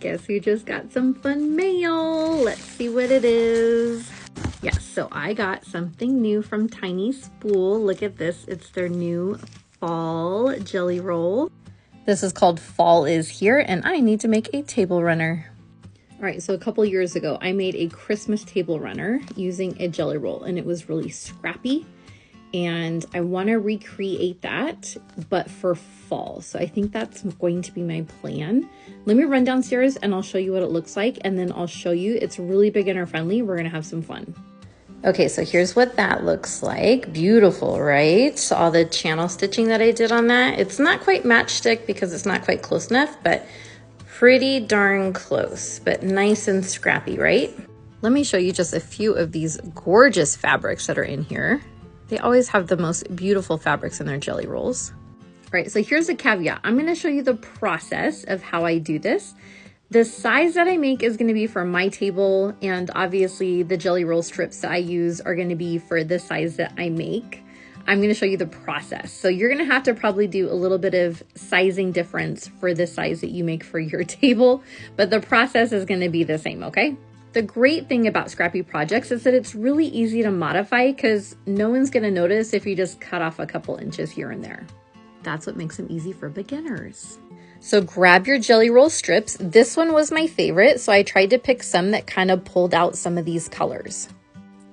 guess who just got some fun mail? Let's see what it is. Yes, so I got something new from Tiny Spool. Look at this. It's their new fall jelly roll. This is called Fall Is Here, and I need to make a table runner. All right, so a couple years ago, I made a Christmas table runner using a jelly roll, and it was really scrappy. And I want to recreate that, but for fall. So I think that's going to be my plan. Let me run downstairs and I'll show you what it looks like. And then I'll show you, it's really beginner friendly. We're going to have some fun. Okay, so here's what that looks like. Beautiful, right? So all the channel stitching that I did on that. It's not quite matchstick because it's not quite close enough, but pretty darn close, but nice and scrappy, right? Let me show you just a few of these gorgeous fabrics that are in here. They always have the most beautiful fabrics in their jelly rolls. All right, so here's a caveat. I'm gonna show you the process of how I do this. The size that I make is gonna be for my table, and obviously the jelly roll strips that I use are gonna be for the size that I make. I'm gonna show you the process. So you're gonna have to probably do a little bit of sizing difference for the size that you make for your table, but the process is gonna be the same, okay? The great thing about Scrappy projects is that it's really easy to modify because no one's gonna notice if you just cut off a couple inches here and there. That's what makes them easy for beginners. So grab your jelly roll strips. This one was my favorite, so I tried to pick some that kind of pulled out some of these colors.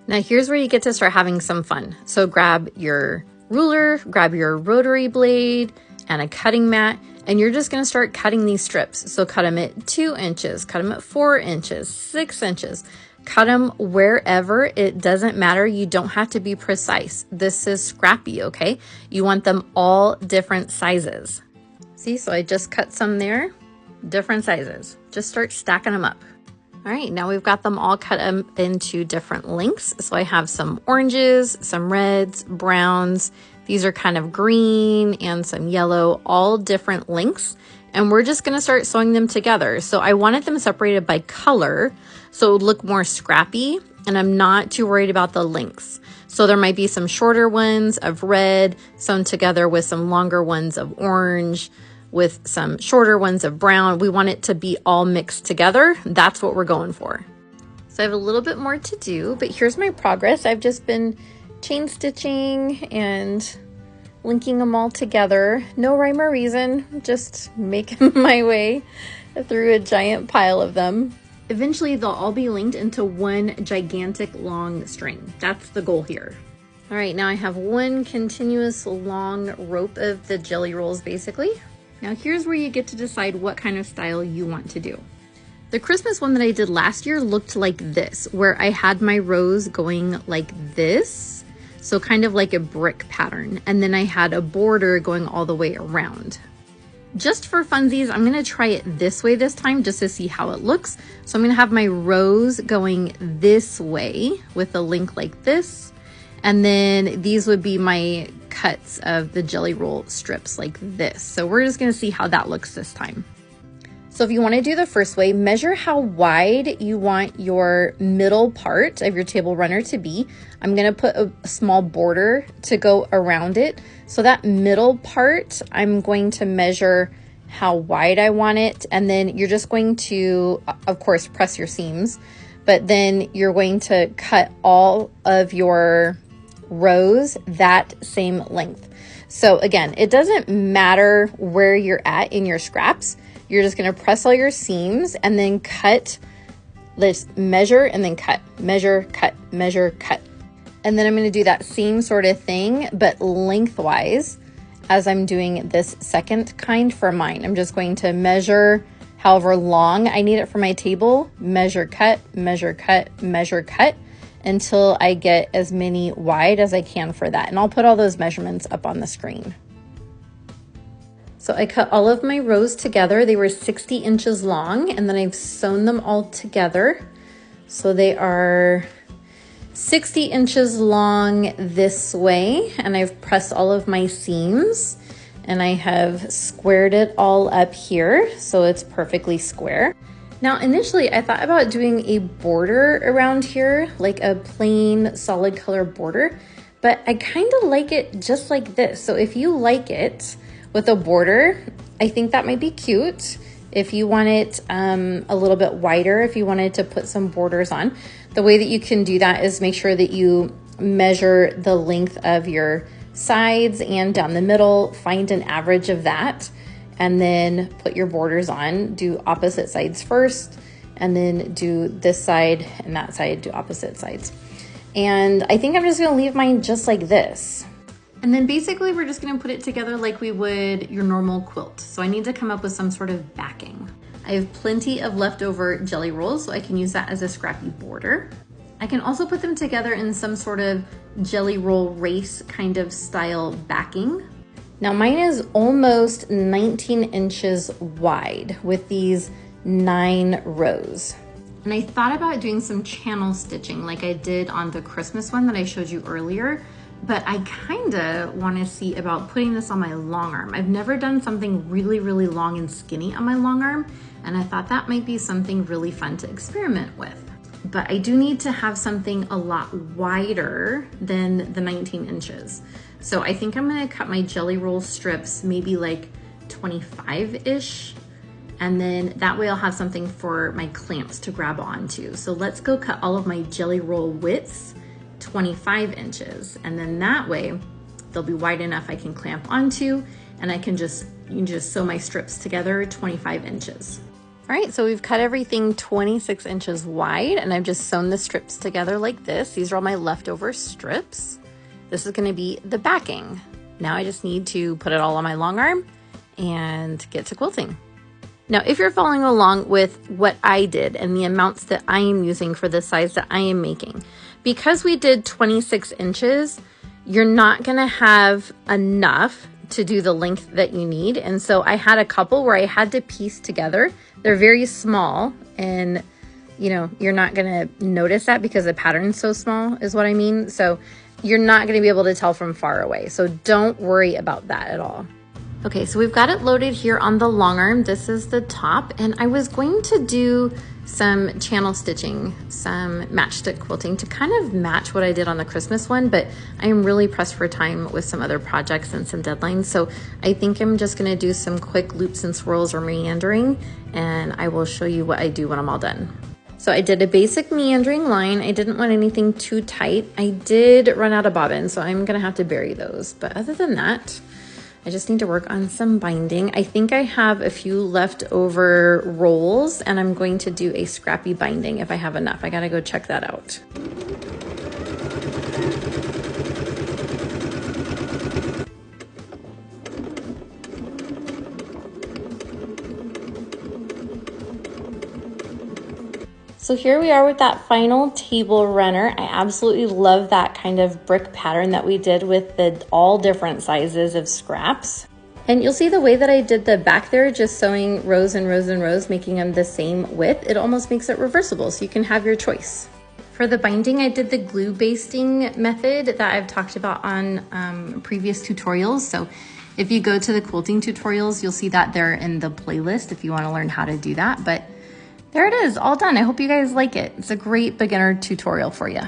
Now here's where you get to start having some fun. So grab your ruler, grab your rotary blade and a cutting mat, and you're just gonna start cutting these strips. So cut them at 2 inches, cut them at 4 inches, 6 inches, cut them wherever. It doesn't matter. You don't have to be precise. This is Scrappy, okay? You want them all different sizes. See, so I just cut some there, different sizes. Just start stacking them up. All right, now we've got them all cut into different lengths. So I have some oranges, some reds, browns. These are kind of green and some yellow, all different lengths. And we're just gonna start sewing them together. So I wanted them separated by color so it would look more scrappy, and I'm not too worried about the lengths. So there might be some shorter ones of red sewn together with some longer ones of orange, with some shorter ones of brown. We want it to be all mixed together. That's what we're going for. So I have a little bit more to do, but here's my progress. I've just been chain stitching and linking them all together. No rhyme or reason, just making my way through a giant pile of them. Eventually they'll all be linked into one gigantic long string. That's the goal here. All right, now I have one continuous long rope of the jelly rolls basically. Now here's where you get to decide what kind of style you want to do. The Christmas one that I did last year looked like this, where I had my rows going like this. So kind of like a brick pattern. And then I had a border going all the way around. Just for funsies, I'm gonna try it this way this time just to see how it looks. So I'm gonna have my rows going this way with a link like this. And then these would be my cuts of the jelly roll strips like this. So we're just gonna see how that looks this time. So if you wanna do the first way, measure how wide you want your middle part of your table runner to be. I'm gonna put a small border to go around it. So that middle part, I'm going to measure how wide I want it. And then you're just going to, of course, press your seams, but then you're going to cut all of your rows that same length. So again, it doesn't matter where you're at in your scraps. You're just gonna press all your seams and then cut. Let's measure and then cut, measure, cut, measure, cut. And then I'm gonna do that same sort of thing, but lengthwise as I'm doing this second kind for mine. I'm just going to measure however long I need it for my table, measure, cut, measure, cut, measure, cut, until I get as many wide as I can for that. And I'll put all those measurements up on the screen. So I cut all of my rows together. They were 60 inches long, and then I've sewn them all together. So they are 60 inches long this way, and I've pressed all of my seams, and I have squared it all up here so it's perfectly square. Now, initially I thought about doing a border around here, like a plain solid color border, but I kind of like it just like this. So if you like it with a border, I think that might be cute. If you want it a little bit wider, if you wanted to put some borders on, the way that you can do that is make sure that you measure the length of your sides and down the middle, find an average of that, and then put your borders on. Do opposite sides first, and then do this side and that side, do opposite sides. And I think I'm just gonna leave mine just like this. And then basically we're just gonna put it together like we would your normal quilt. So I need to come up with some sort of backing. I have plenty of leftover jelly rolls, so I can use that as a scrappy border. I can also put them together in some sort of jelly roll race kind of style backing. Now mine is almost 19 inches wide with these 9 rows. And I thought about doing some channel stitching like I did on the Christmas one that I showed you earlier, but I kinda wanna see about putting this on my long arm. I've never done something really, really long and skinny on my long arm, and I thought that might be something really fun to experiment with. But I do need to have something a lot wider than the 19 inches. So I think I'm gonna cut my jelly roll strips maybe like 25-ish, and then that way I'll have something for my clamps to grab onto. So let's go cut all of my jelly roll widths 25 inches, and then that way they'll be wide enough I can clamp onto, and you can just sew my strips together 25 inches. All right, so we've cut everything 26 inches wide, and I've just sewn the strips together like this. These are all my leftover strips. This is gonna be the backing. Now I just need to put it all on my long arm and get to quilting. Now, if you're following along with what I did and the amounts that I am using for the size that I am making, because we did 26 inches, you're not gonna have enough to do the length that you need. And so I had a couple where I had to piece together. They're very small, and you know, you're not gonna notice that because the pattern's so small is what I mean. So you're not gonna be able to tell from far away. So don't worry about that at all. Okay, so we've got it loaded here on the long arm. This is the top, and I was going to do some channel stitching, some matchstick quilting to kind of match what I did on the Christmas one, but I am really pressed for time with some other projects and some deadlines. So I think I'm just gonna do some quick loops and swirls or meandering, and I will show you what I do when I'm all done. So I did a basic meandering line. I didn't want anything too tight. I did run out of bobbins, so I'm gonna have to bury those. But other than that, I just need to work on some binding. I think I have a few leftover rolls, and I'm going to do a scrappy binding if I have enough. I gotta go check that out. So here we are with that final table runner. I absolutely love that kind of brick pattern that we did with the all different sizes of scraps. And you'll see the way that I did the back there, just sewing rows and rows and rows, making them the same width. It almost makes it reversible, so you can have your choice. For the binding, I did the glue basting method that I've talked about on previous tutorials. So if you go to the quilting tutorials, you'll see that there in the playlist if you want to learn how to do that. But there it is, all done. I hope you guys like it. It's a great beginner tutorial for you.